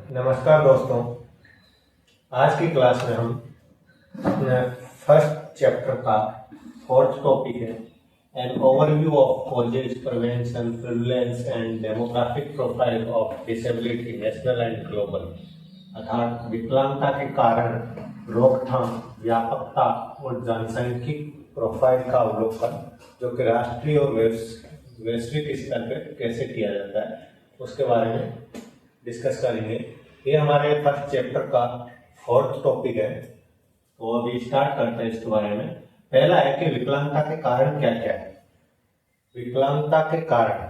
नमस्कार दोस्तों। आज की क्लास में हम अपने फर्स्ट चैप्टर का फोर्थ टॉपिक है an overview of causes, prevention, prevalence and demographic profile of disability national and global, अर्थात विकलांगता के कारण, रोकथाम, व्यापकता और जनसांख्यिक प्रोफाइल का अवलोकन, जो कि राष्ट्रीय और वैश्विक स्तर पर कैसे किया जाता है उसके बारे में डिस्कस करेंगे। ये हमारे फर्स्ट चैप्टर का फोर्थ टॉपिक है। तो अभी स्टार्ट करते हैं इसके बारे में। पहला है कि विकलांगता के कारण क्या क्या है। विकलांगता के कारण,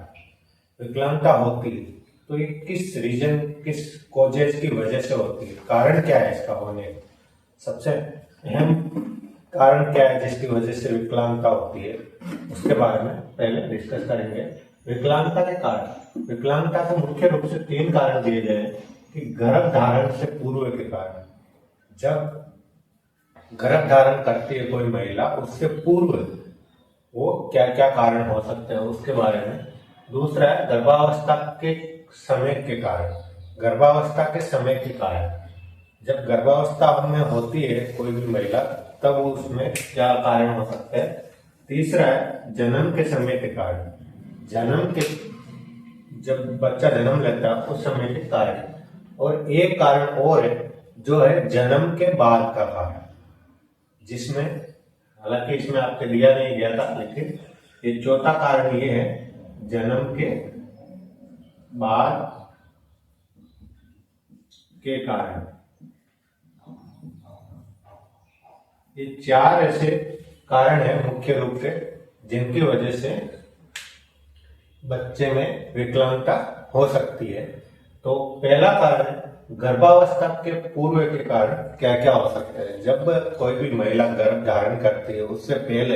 विकलांगता होती है तो ये किस रीजन, किस कॉजेज की वजह से होती है, कारण क्या है इसका होने का। सबसे अहम कारण क्या है जिसकी वजह से विकलांगता होती है, उसके बारे में पहले डिस्कस करेंगे। विकलांगता के कारण, विकलांगता के मुख्य रूप से 3 कारण दिए गए हैं कि गर्भ धारण से पूर्व के कारण, जब गर्भ धारण करती है कोई महिला उससे पूर्व वो क्या क्या कारण हो सकते हैं उसके बारे में। दूसरा है गर्भावस्था के समय के कारण, गर्भावस्था के समय के कारण, जब गर्भावस्था में होती है कोई भी महिला तब उसमें क्या कारण हो सकते हैं। तीसरा है जन्म के समय के कारण, जन्म के जब बच्चा जन्म लेता है उस समय के कारण। और एक कारण और है जो है जन्म के बाद का कारण, जिसमें हालांकि इसमें आपके दिया नहीं गया था, लेकिन ये चौथा कारण ये है जन्म के बाद के कारण। ये 4 ऐसे कारण है मुख्य रूप से जिनकी वजह से बच्चे में विकलांगता हो सकती है। तो पहला कारण गर्भावस्था के पूर्व के कारण क्या क्या हो सकते हैं। जब कोई भी महिला गर्भ धारण करती है उससे पहले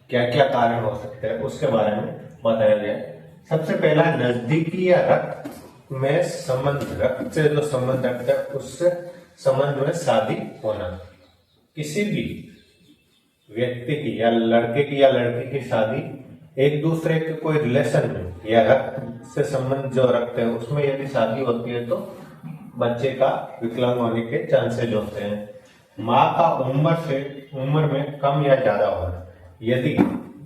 क्या क्या कारण हो सकते हैं उसके बारे में बताया गया है। सबसे पहला नजदीकी या रक्त में संबंध, रक्त से जो संबंध रखता है उससे संबंध में शादी होना, किसी भी व्यक्ति की या लड़के की या लड़की की शादी एक दूसरे के कोई रिलेशन में या रक्त से संबंध जो रखते हैं उसमें यदि शादी होती है तो बच्चे का विकलांग होने के चांसेज होते हैं। माँ का उम्र में कम या ज्यादा होना, यदि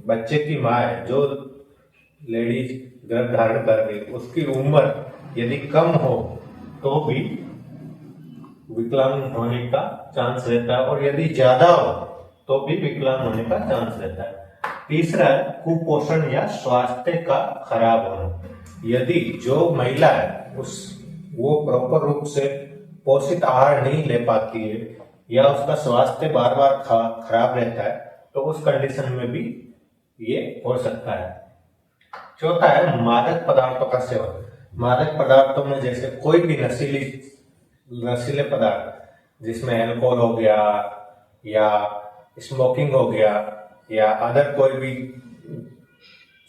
बच्चे की माँ है जो लेडीज गर्भ धारण कर रही उसकी उम्र यदि कम हो तो भी विकलांग होने का चांस रहता है, और यदि ज्यादा हो तो भी विकलांग होने का चांस रहता है। तीसरा है कुपोषण या स्वास्थ्य का खराब होना, यदि जो महिला है वो प्रॉपर रूप से पोषित आहार नहीं ले पाती है या उसका स्वास्थ्य बार बार खराब रहता है तो उस कंडीशन में भी ये हो सकता है। चौथा है मादक पदार्थों का सेवन, मादक पदार्थों में जैसे कोई भी नशीले पदार्थ जिसमें अल्कोहल हो गया या स्मोकिंग हो गया या अदर कोई भी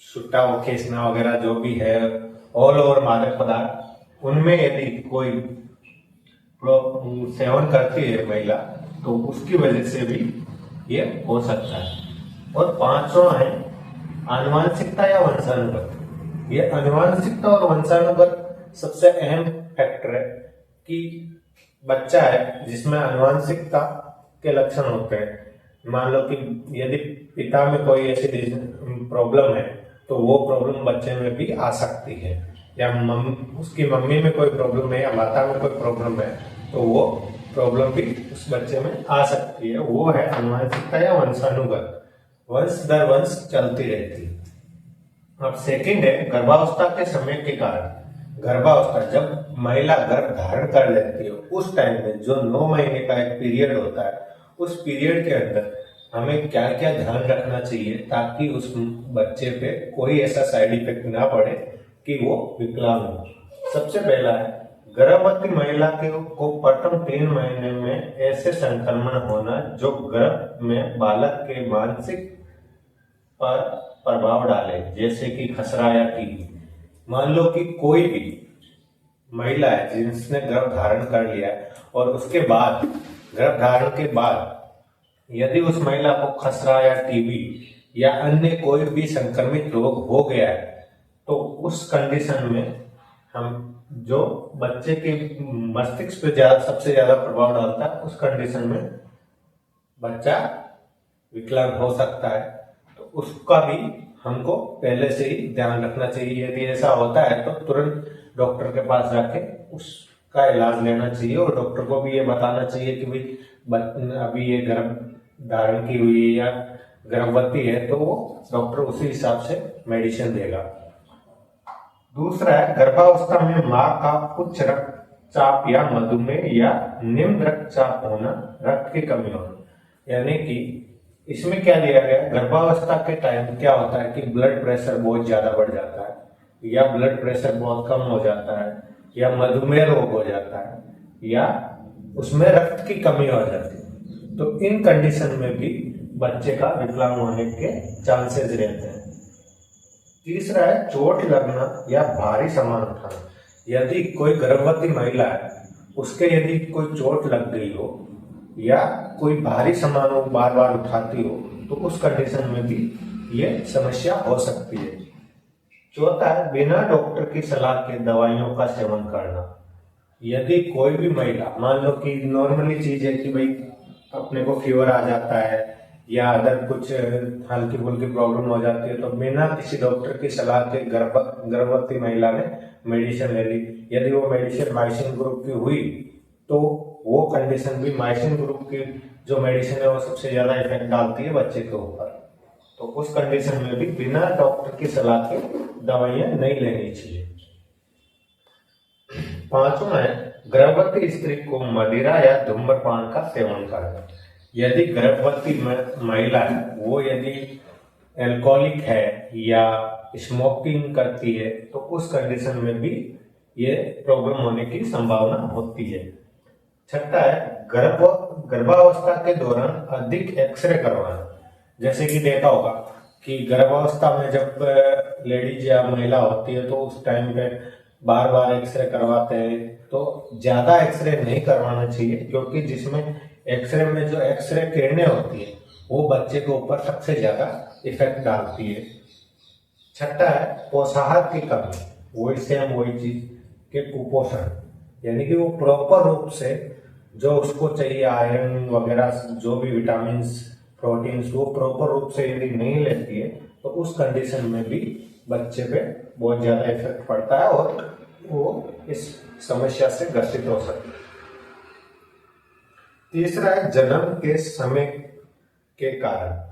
सुट्टा खींचना वगैरह जो भी है, ऑल ओवर मादक पदार्थ, उनमें यदि कोई सेवन करती है महिला तो उसकी वजह से भी ये हो सकता है। और 5वां है आनुवांशिकता या वंशानुगत। ये आनुवांशिकता और वंशानुगत सबसे अहम फैक्टर है कि बच्चा है जिसमें आनुवांशिकता के लक्षण होते हैं। मान लो कि यदि पिता में कोई ऐसी प्रॉब्लम है तो वो प्रॉब्लम बच्चे में भी आ सकती है, या उसकी मम्मी में कोई प्रॉब्लम है या माता में कोई प्रॉब्लम है तो वो प्रॉब्लम भी उस बच्चे में आ सकती है। वो है आनुवांशिकता या वंशानुगत, वंश दर वंश चलती रहती है। अब सेकंड है गर्भावस्था के समय के कारण। गर्भावस्था, जब महिला गर्भ धारण कर लेती है उस टाइम में जो 9 महीने का एक पीरियड होता है, उस पीरियड के अंदर हमें क्या क्या ध्यान रखना चाहिए ताकि उस बच्चे पे कोई ऐसा साइड इफेक्ट ना पड़े कि वो विकलांग हो। सबसे पहला है गर्भवती महिला को प्रथम 3 महीने में ऐसे संक्रमण होना जो गर्भ में बालक के मानसिक पर प्रभाव डाले, जैसे कि खसरा या टीबी। मान लो कि कोई भी महिला है जिसने गर्भ धारण कर लिया है और उसके बाद गर्भ धारण के बाद यदि उस महिला को खसरा या टीबी या अन्य कोई भी संक्रमित रोग हो गया है तो उस कंडीशन में हम जो बच्चे के मस्तिष्क पे ज्यादा सबसे ज्यादा प्रभाव डालता है, उस कंडीशन में बच्चा विकलांग हो सकता है। तो उसका भी हमको पहले से ही ध्यान रखना चाहिए। यदि ऐसा होता है तो तुरंत डॉक्टर के पास जाके उसका इलाज लेना चाहिए, और डॉक्टर को भी ये बताना चाहिए कि भाई अभी ये गर्भ धारण की हुई है या गर्भवती है, तो वो डॉक्टर उसी हिसाब से मेडिसिन देगा। दूसरा है, गर्भावस्था में माँ का उच्च रक्तचाप या मधुमेह या निम्न रक्तचाप होना, रक्त की कमी होना। यानी कि इसमें क्या दिया गया, गर्भावस्था के टाइम क्या होता है कि ब्लड प्रेशर बहुत ज्यादा बढ़ जाता है, या ब्लड प्रेशर बहुत कम हो जाता है, या मधुमेह रोग हो जाता है, या उसमें रक्त की कमी हो जाती है। तो इन कंडीशन में भी बच्चे का विकलांग होने के चांसेस रहते हैं। तीसरा है, चोट लगना या भारी सामान उठाना। यदि कोई गर्भवती महिला है, उसके यदि कोई चोट लग गई हो या कोई भारी सामान वो बार बार उठाती हो, तो उस कंडीशन में भी ये समस्या हो सकती है। चौथा है, बिना डॉक्टर की सलाह के दवाइयों का सेवन करना। यदि कोई भी महिला, मान लो कि नॉर्मली चीज है कि भाई अपने को फीवर आ जाता है या अदर कुछ हल्की फुल्की प्रॉब्लम हो जाती है, तो बिना किसी डॉक्टर की सलाह के गर्भवती महिला ने मेडिसिन ले ली। यदि वो मेडिसिन माइसिन ग्रुप की हुई, तो वो कंडीशन भी, माइसिन ग्रुप की जो मेडिसिन है वो सबसे ज्यादा इफेक्ट डालती है बच्चे के ऊपर। तो उस कंडीशन में भी बिना डॉक्टर की सलाह के दवाइयां नहीं लेनी चाहिए। पांचवा है, गर्भवती स्त्री को मदिरा या धूम्रपान का सेवन करना। यदि गर्भवती महिला है, वो यदि एल्कोहलिक है या स्मोकिंग करती है, तो उस कंडीशन में भी ये प्रॉब्लम होने की संभावना होती है। छठा है, गर्भावस्था के दौरान अधिक एक्सरे करवाना। जैसे कि देखा होगा कि गर्भावस्था में जब लेडीज या महिला होती है, तो उस टाइम पे बार बार एक्सरे करवाते हैं। तो ज्यादा एक्सरे नहीं करवाना चाहिए, क्योंकि जिसमें एक्सरे में जो एक्सरे किरणें होती है वो बच्चे के ऊपर सबसे ज्यादा इफेक्ट डालती है। छठा है, पोषाहार की कमी, वही चीज के कुपोषण। यानी कि वो प्रॉपर रूप से जो उसको चाहिए, आयरन वगैरह जो भी विटामिन प्रोटीन्स, वो प्रॉपर रूप से यदि नहीं लेती है, तो उस कंडीशन में भी बच्चे पे बहुत ज्यादा इफेक्ट पड़ता है और वो इस समस्या से ग्रसित हो सकते हैं। तीसरा है, जन्म के समय के कारण।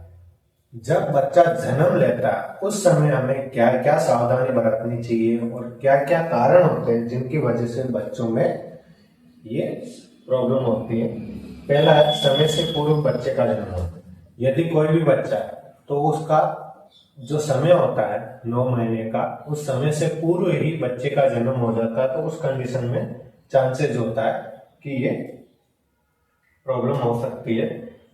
जब बच्चा जन्म लेता है, उस समय हमें क्या क्या सावधानी बरतनी चाहिए और क्या क्या कारण होते हैं जिनकी वजह से बच्चों में ये प्रॉब्लम होती है। पहला है, समय से पूर्व बच्चे का जन्म होता है। यदि कोई भी बच्चा है, तो उसका जो समय होता है 9 महीने का, उस समय से पूर्व ही बच्चे का जन्म हो जाता है, तो उस कंडीशन में चांसेस होता है कि ये प्रॉब्लम हो सकती है।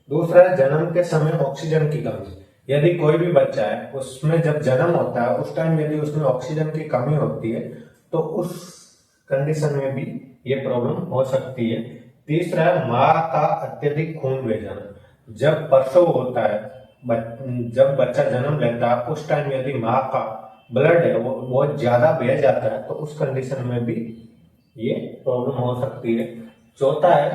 दूसरा है, जन्म के समय ऑक्सीजन की कमी। यदि कोई भी बच्चा है, उसमें जब जन्म होता है उस टाइम यदि उसमें ऑक्सीजन की कमी होती है, तो उस कंडीशन में भी ये प्रॉब्लम हो सकती है। तीसरा है, माँ का अत्यधिक खून बह जाना। जब प्रसव होता है, जब बच्चा जन्म लेता है, उस टाइम यदि माँ का ब्लड है वो बहुत ज्यादा बह जाता है, तो उस कंडीशन में भी ये प्रॉब्लम हो सकती है। चौथा है,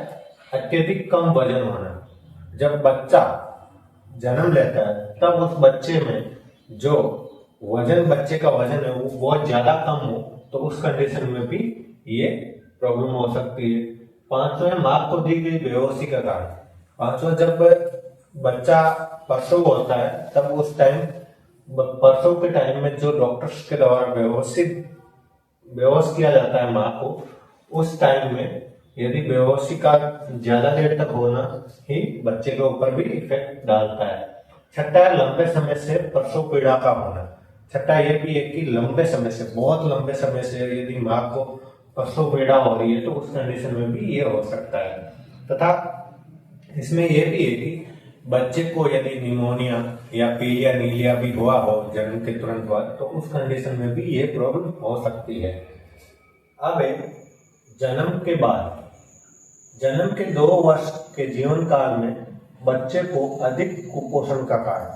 अत्यधिक कम वजन होना। जब बच्चा जन्म लेता है, तब उस बच्चे में जो वजन, बच्चे का वजन है वो बहुत ज्यादा कम हो, तो उस कंडीशन में भी ये प्रॉब्लम हो सकती है। पांचवा है, माँ को दी गई बेहोशी का कारण। पांचवा, जब बच्चा प्रसव होता है, तब उस टाइम, प्रसव के टाइम में जो डॉक्टर्स के द्वारा बेहोश किया जाता है माँ को, उस टाइम में यदि बेहोशी का ज्यादा देर तक होना ही बच्चे के ऊपर भी इफेक्ट डालता है। छठा है, लंबे समय से प्रसव पीड़ा का होना। छठा ये भी है कि लंबे समय से, बहुत लंबे समय से यदि माँ को प्रसव पीड़ा हो रही है, तो उस कंडीशन में भी ये हो सकता है। तथा इसमें यह भी है कि बच्चे को यदि निमोनिया या पीलिया नीलिया भी हुआ हो जन्म के तुरंत बाद, तो उस कंडीशन में भी ये प्रॉब्लम हो सकती है। अब जन्म के बाद, जन्म के 2 वर्ष के जीवन काल में बच्चे को अधिक कुपोषण का कारण।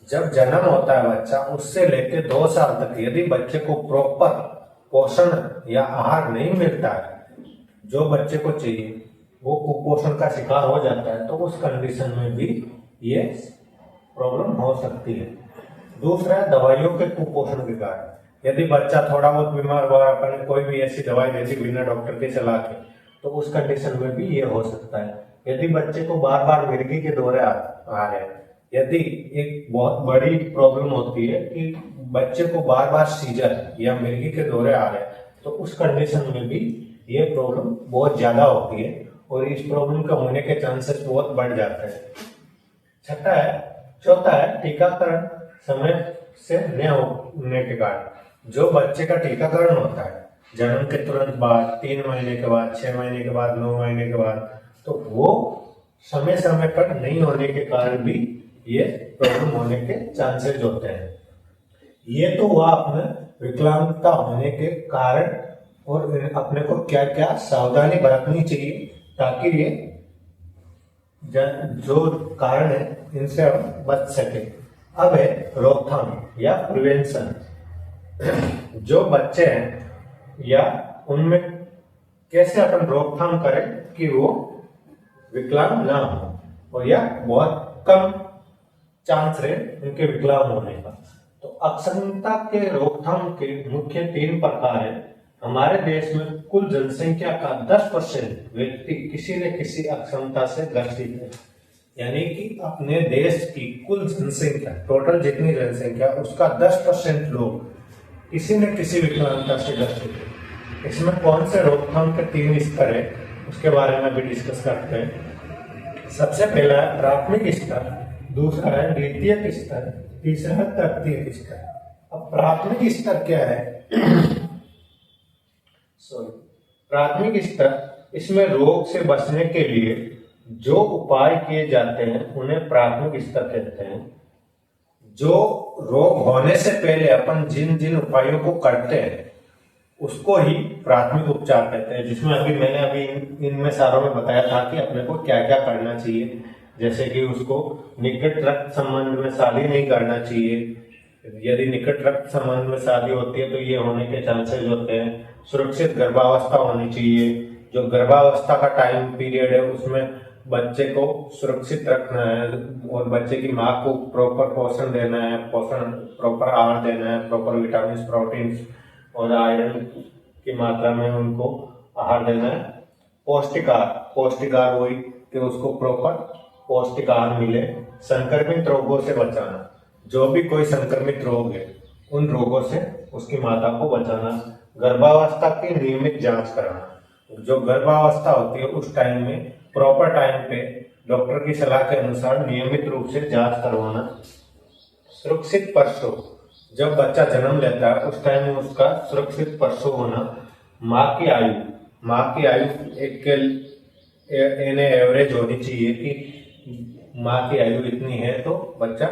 जब जन्म होता है बच्चा, उससे लेकर 2 साल तक यदि बच्चे को प्रॉपर पोषण या आहार नहीं मिलता है जो बच्चे को चाहिए, वो कुपोषण का शिकार हो जाता है, तो उस कंडीशन में भी ये प्रॉब्लम हो सकती है। दूसरा है दवाइयों के कुपोषण के कारण। यदि बच्चा थोड़ा बहुत बीमार हुआ, अपन कोई भी ऐसी दवाई दे दी बिना डॉक्टर के सलाह के, तो उस कंडीशन में भी ये हो सकता है। यदि बच्चे को बार बार मिर्गी के दौरे आ रहे हैं, यदि एक बहुत बड़ी प्रॉब्लम होती है कि बच्चे को बार बार सीजर या मिर्गी के दौरे आ रहे हैं, तो उस कंडीशन में भी ये प्रॉब्लम बहुत ज्यादा होती है और इस प्रॉब्लम का होने के चांसेस बहुत बढ़ जाते हैं। चौथा है टीकाकरण समय से न होने के कारण। जो बच्चे का टीकाकरण होता है जन्म के तुरंत बाद, 3 महीने के बाद, 6 महीने के बाद, 9 महीने के बाद, तो वो समय समय पर नहीं होने के कारण भी ये प्रॉब्लम होने के चांसेस होते हैं। ये तो हुआ अपने विकलांगता होने के कारण और अपने को क्या क्या सावधानी बरतनी चाहिए ताकि ये जो कारण है इनसे हम बच सके। अब है रोकथाम या प्रिवेंशन। जो बच्चे हैं या उनमें कैसे अपन रोकथाम करें कि वो विकलांग ना हो और या बहुत कम चांस रहे उनके विकलांग होने का। तो अक्षमता के रोकथाम के मुख्य 3 प्रकार है। हमारे देश में कुल जनसंख्या का 10% व्यक्ति किसी न किसी अक्षमता से ग्रसित है। यानी कि अपने देश की कुल जनसंख्या, टोटल जितनी जनसंख्या, उसका 10% लोग किसी न किसी विकलांगता से ग्रसित है। इसमें कौन से रोकथाम के 3 स्तर है उसके बारे में भी डिस्कस करते हैं। सबसे पहला है प्राथमिक स्तर, दूसरा है द्वितीयक स्तर, तीसरा है तृतीयक स्तर। अब प्राथमिक स्तर क्या है? प्राथमिक स्तर, इसमें रोग से बचने के लिए जो उपाय किए जाते हैं उन्हें प्राथमिक स्तर कहते हैं। जो रोग होने से पहले अपन जिन जिन उपायों को करते हैं उसको ही प्राथमिक उपचार कहते हैं, जिसमें मैंने इनमें सारों में बताया था कि अपने को क्या क्या करना चाहिए। जैसे कि उसको निकट रक्त संबंध में शादी नहीं करना चाहिए। यदि निकट रक्त संबंध में शादी होती है तो ये होने के चांसेस होते हैं। सुरक्षित गर्भावस्था होनी चाहिए। जो गर्भावस्था का टाइम पीरियड है उसमें बच्चे को सुरक्षित रखना है और बच्चे की माँ को प्रॉपर पोषण देना है, प्रॉपर आहार देना है, प्रॉपर विटामिन, प्रोटीन और आयरन की मात्रा में उनको आहार देना है। पौष्टिक आहार वही कि उसको प्रॉपर पौष्टिक आहार मिले। संक्रमित रोगों से बचाना, जो भी कोई संक्रमित रोग है उन रोगों से उसकी माता को बचाना। गर्भावस्था की नियमित जांच कराना। जो गर्भावस्था होती है उस टाइम में प्रॉपर टाइम पे डॉक्टर की सलाह के अनुसार नियमित रूप से जांच करवाना। सुरक्षित प्रसव, जब बच्चा जन्म लेता है उस टाइम में उसका सुरक्षित प्रसव होना। माँ की आयु एक एवरेज होनी चाहिए कि माँ की आयु इतनी है तो बच्चा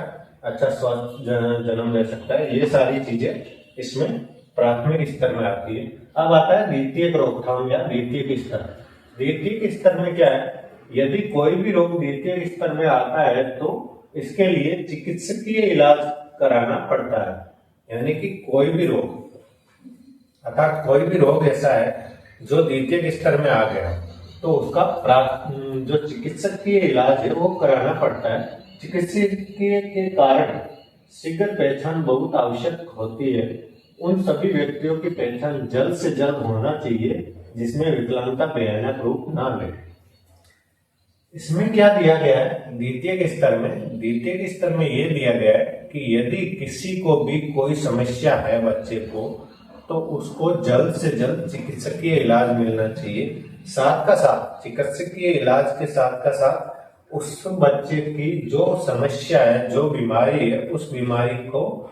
अच्छा स्वस्थ जन्म ले सकता है। ये सारी चीजें इसमें प्राथमिक स्तर में आती है। अब आता है द्वितीयक रोकथाम या द्वितीयक स्तर। द्वितीयक स्तर में क्या है? यदि कोई भी रोग द्वितीयक स्तर में आता है तो इसके लिए चिकित्सकीय इलाज कराना पड़ता है। यानी कि कोई भी रोग ऐसा है जो द्वितीयक स्तर में आ गया तो उसका जो चिकित्सकीय इलाज है वो कराना पड़ता है। चिकित्सकीय के कारण शीघ्र पहचान बहुत आवश्यक होती है। उन सभी व्यक्तियों की पहचान जल्द से जल्द होना चाहिए जिसमें विकलांगता भयानक रूप ना ले। इसमें क्या दिया गया है? द्वितीयक स्तर में ये दिया गया है कि यदि किसी को भी कोई समस्या है बच्चे को तो उसको जल्द से जल्द चिकित्सकीय इलाज मिलना चाहिए। साथ का साथ चिकित्सकीय इलाज के साथ का साथ उस बच्चे की जो समस्या है, जो बीमारी है, उस बीमारी को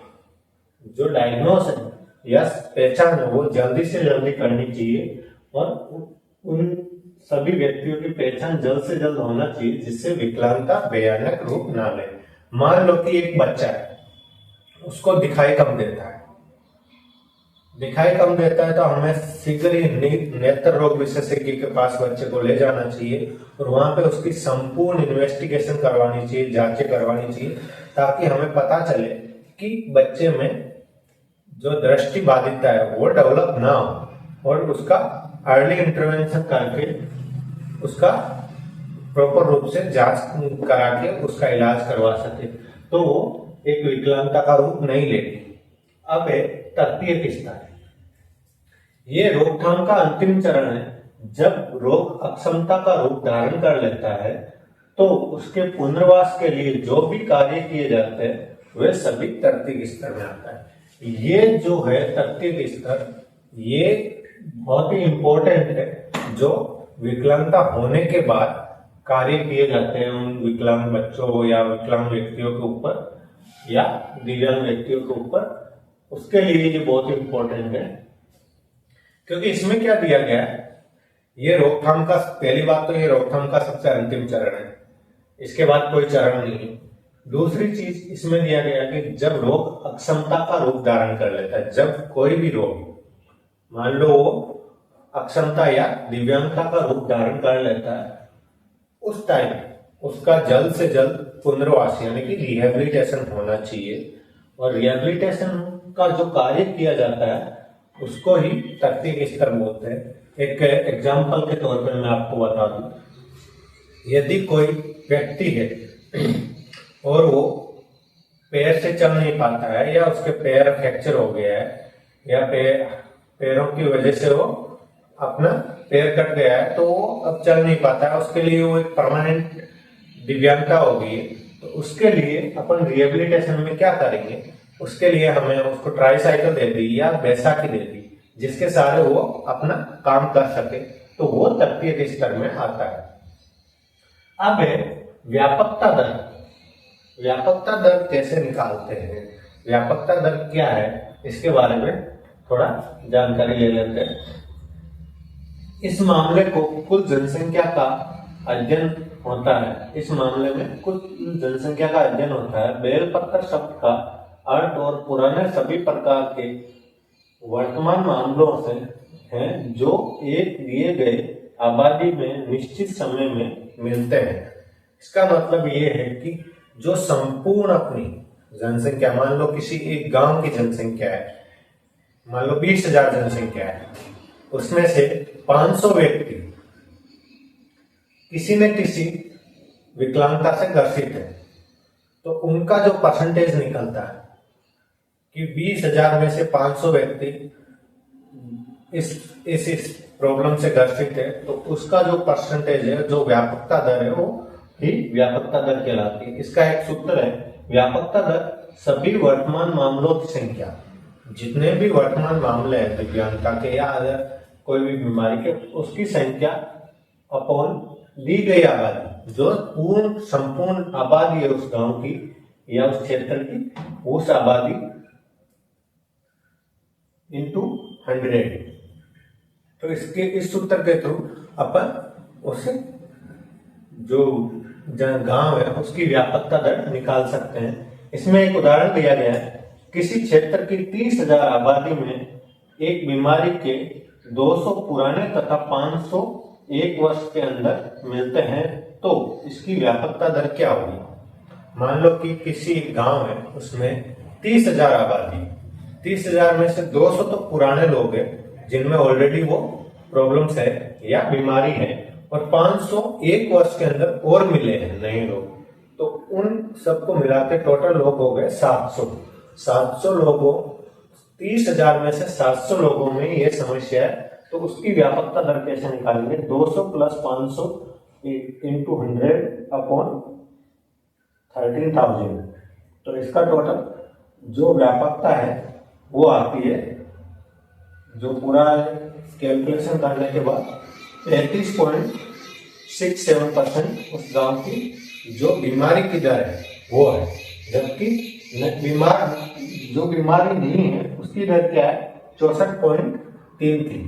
जो डायग्नोस है या पहचान है वो जल्दी से जल्दी करनी चाहिए और उन सभी व्यक्तियों की पहचान जल्द से जल्द होना चाहिए जिससे विकलांगता भयानक रूप ना ले। मान लो कि एक बच्चा है, उसको दिखाई कम देता है तो हमें शीघ्र ही नेत्र रोग विशेषज्ञ के पास बच्चे को ले जाना चाहिए और वहां पे उसकी संपूर्ण इन्वेस्टिगेशन करवानी चाहिए, जांचें करवानी चाहिए ताकि हमें पता चले कि बच्चे में जो दृष्टि बाधितता है वो डेवलप ना हो और उसका अर्ली इंटरवेंशन करके उसका प्रॉपर रूप से जांच करा के उसका इलाज करवा सके तो वो एक विकलांगता का रूप नहीं लेती। अब है तृतीयक स्तर। ये रोकथाम का अंतिम चरण है। जब रोग अक्षमता का रूप धारण कर लेता है तो उसके पुनर्वास के लिए जो भी कार्य किए जाते हैं वे सभी तृतीयक स्तर में आता है। ये जो है तृतीयक स्तर, ये बहुत ही इंपॉर्टेंट है। जो विकलांगता होने के बाद कार्य किए जाते हैं उन विकलांग बच्चों या विकलांग व्यक्तियों के ऊपर या दिव्यांग व्यक्तियों के ऊपर, उसके लिए ये बहुत इंपॉर्टेंट है। क्योंकि इसमें क्या दिया गया है, ये रोकथाम का, पहली बात तो ये रोकथाम का सबसे अंतिम चरण है, इसके बाद कोई चरण नहीं है। दूसरी चीज इसमें दिया गया कि जब रोग अक्षमता का रूप धारण कर लेता है, जब कोई भी रोग मान लो वो अक्षमता या दिव्यांगता का रूप धारण कर लेता है, उस टाइम उसका जल्द से जल्द पुनर्वास यानी कि रिहेबिलिटेशन होना चाहिए। और रिहेबिलिटेशन का जो कार्य किया जाता है उसको ही तृतीयक स्तर बोलते हैं। एक एग्जाम्पल के तौर पर मैं आपको बता दूं, यदि कोई व्यक्ति है और वो पैर से चल नहीं पाता है या उसके पैर फ्रैक्चर हो गया है या पैरों की वजह से वो अपना पैर कट गया है तो वो अब चल नहीं पाता है, उसके लिए वो एक परमानेंट दिव्यांगता हो गई है। तो उसके लिए अपन रिहेबिलिटेशन में क्या करेंगे, उसके लिए हमें उसको ट्राईसाइकिल दे दी या बैसाखी दे दी जिसके सहारे वो अपना काम कर सके, तो वो तृतीयक स्तर में आता है। अब है व्यापकता दर। व्यापकता दर कैसे निकालते हैं, व्यापकता दर क्या है, इसके बारे में थोड़ा जानकारी ले लेते हैं। इस मामले को कुल जनसंख्या का अध्ययन होता है। इस मामले में कुल जनसंख्या का अध्ययन होता है। बेलपत्र शब्द का अर्थ और पुराने सभी प्रकार के वर्तमान मामलों से हैं जो एक दिए गए आबादी में निश्चित समय में मिलते हैं। इसका मतलब ये है कि जो संपूर्ण अपनी जनसंख्या, मान लो किसी एक गांव की जनसंख्या है, मान लो 20,000 जनसंख्या है, उसमें से 500 व्यक्ति किसी न किसी विकलांगता से ग्रसित है, तो उनका जो परसेंटेज निकलता है कि 20,000 में से 500 व्यक्ति इस प्रॉब्लम से ग्रसित है, तो उसका जो परसेंटेज है, जो व्यापकता दर है, वो ही व्यापकता दर कहलाती है। इसका एक सूत्र है, व्यापकता दर सभी वर्तमान मामलों की संख्या, जितने भी वर्तमान मामले हैं दिव्यांगता के या कोई भी बीमारी के, उसकी संख्या अपॉन दी गई आबादी, जो संपूर्ण आबादी है उस गांव की या उस क्षेत्र की, उस आबादी इंटू 100। तो इस सूत्र के थ्रू अपन उस जो गांव है उसकी व्यापकता दर निकाल सकते हैं। इसमें एक उदाहरण दिया गया है, किसी क्षेत्र की 30,000 आबादी में एक बीमारी के 200 पुराने तथा 500 एक वर्ष के अंदर मिलते हैं, तो इसकी व्यापकता दर क्या होगी। मान लो कि किसी गांव है उसमें 30,000 आबादी, 30,000 में से 200 तो पुराने लोग हैं जिनमें ऑलरेडी वो प्रॉब्लम्स है या बीमारी है, और 500 एक वर्ष के अंदर और मिले हैं नए लोग, तो उन सबको मिलाकर टोटल लोग हो गए 700 लोगों, 30,000 में से 700 लोगों में ये समस्या है, तो उसकी व्यापकता दर कैसे निकालेंगे, 200 प्लस 500 इंटू 100 अपॉन 13,000। तो इसका टोटल जो व्यापकता है वो आती है, जो पूरा कैलकुलेशन करने के बाद 33.67% उस गांव की जो बीमारी की दर है वो है, जबकि जो बीमारी नहीं है उसकी दर क्या है, 64.33।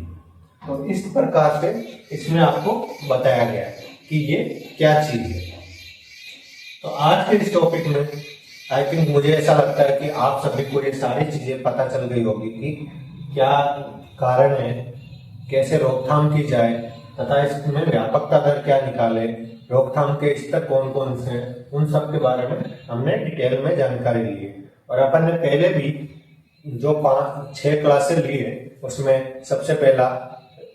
तो इस प्रकार से इसमें आपको बताया गया है कि ये क्या चीज है। तो आज के इस टॉपिक में आई थिंक मुझे ऐसा लगता है कि आप सभी को ये सारी चीजें पता चल गई होगी कि क्या कारण है, कैसे रोकथाम की जाए, तथा इसमें व्यापकता दर क्या निकाले, रोकथाम के स्तर कौन कौन से हैं, उन सब के बारे में हमने डिटेल में जानकारी ली है। और अपन ने पहले भी जो 5-6 क्लासें ली है उसमें सबसे पहला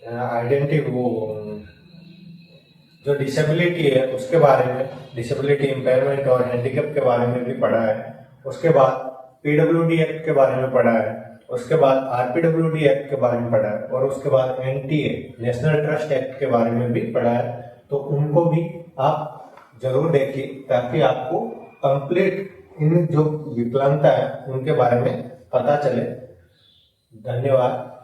आइडेंटिटी वो जो डिसेबिलिटी है उसके बारे में, डिसेबिलिटी इम्पेयरमेंट और हैंडीकैप के बारे में भी पढ़ा है। उसके बाद पीडब्ल्यूडी एक्ट के बारे में पढ़ा है। उसके बाद आरपीडब्ल्यूडी एक्ट के बारे में पढ़ा है और उसके बाद एनटीए नेशनल ट्रस्ट एक्ट के बारे में भी पढ़ा है। तो उनको भी आप जरूर देखिए ताकि आपको कंप्लीट इन जो विकलांगता है उनके बारे में पता चले। धन्यवाद।